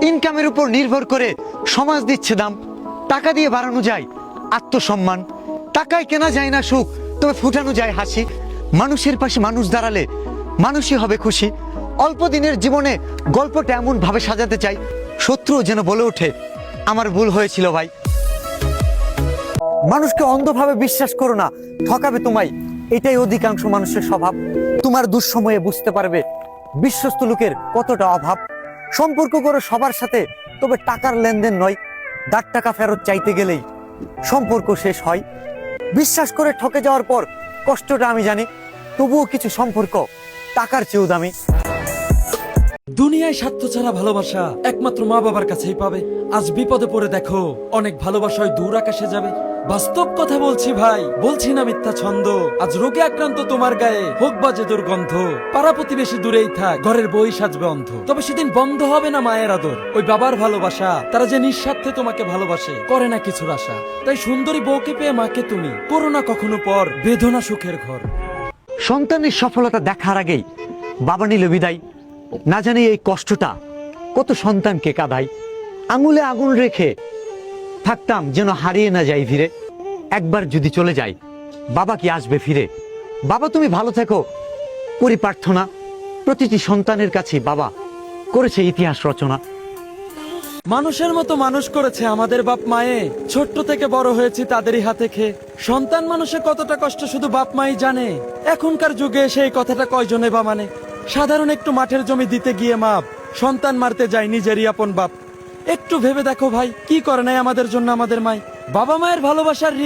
ইনকামের উপর নির্ভর করে সমাজ দিচ্ছে দাম। টাকা দিয়ে বাড়ানো যায় আত্মসম্মান, টাকায় কেনা যায় না সুখ, তবে ফুটানো যায় হাসি। মানুষের পাশে মানুষ দাঁড়ালে মানুষই হবে খুশি। অল্প দিনের জীবনে গল্পটা এমন ভাবে সাজাতে চাই, শত্রুও যেন বলে ওঠে আমার ভুল হয়েছিল ভাই। মানুষকে অন্ধভাবে বিশ্বাস করো না, ঠকাবে তোমায়, এটাই অধিকাংশ মানুষের স্বভাব। তোমার দুঃসময়ে বুঝতে পারবে বিশ্বস্ত লোকের কতটা অভাব। সম্পর্ক করো সবার সাথে, তবে টাকার লেনদেন নয়। 10 টাকা ফেরত চাইতে গেলেই সম্পর্ক শেষ হয়। বিশ্বাস করে ঠকে যাওয়ার পর কষ্টটা আমি জানি, তবুও কিছু সম্পর্ক টাকার চেয়েও দামি। দুনিয়ায় স্বার্থ ছাড়া ভালোবাসা একমাত্র মা বাবার কাছেই পাবে। আজ বিপদে পড়ে দেখো, অনেক ভালোবাসায় দূর আকাশে যাবে। বাস্তব কথা বলছি ভাই, বলছি না মিথ্যা ছন্দ। আজ রোগে আক্রান্ত তোমার গায়ে হোক বাজে দুর্গন্ধ, পাড়া প্রতিবেশী দূরেই থাক, ঘরের বই সাজবে অন্ধ, তবে সেদিন বন্ধ হবে না মায়ের আদর। ওই বাবার ভালোবাসা, তারা যে নিঃস্বার্থে তোমাকে ভালোবাসে, করে না কিছুর আশা। তাই সুন্দরী বউকে পেয়ে মাকে তুমি করো না কখনো পর, বেদনা সুখের ঘর। সন্তানের সফলতা দেখার আগেই বাবা নিল বিদায়, না জানি এই কষ্টটা কত সন্তানকে কাঁদায়। আঙুলে আগুন রেখে থাকতাম যেন হারিয়ে না যাই ফিরে। একবার যদি চলে যাই বাবা কি আসবে ফিরে? বাবা তুমি ভালো থেকো করি প্রার্থনা, প্রতিটি সন্তানের কাছে বাবা করেছে ইতিহাস রচনা। মানুষের মতো মানুষ করেছে আমাদের বাপ মায়ে, ছোট্ট থেকে বড় হয়েছি তাদেরই হাতে খেয়ে। সন্তান মানুষের কতটা কষ্ট শুধু বাপ মাই জানে। এখনকার যুগে সেই কথাটা কয়জনে বা মানে? সাধারণ একটু মাঠের জমি দিতে গিয়ে মাপ সন্তান মারতে যায় নিজেরই আপন বাপ। একটু ভেবে দেখো ভাই, কি করে নাই আমাদের জন্য আমাদের মাই। বাবা মায়ের ভালোবাসার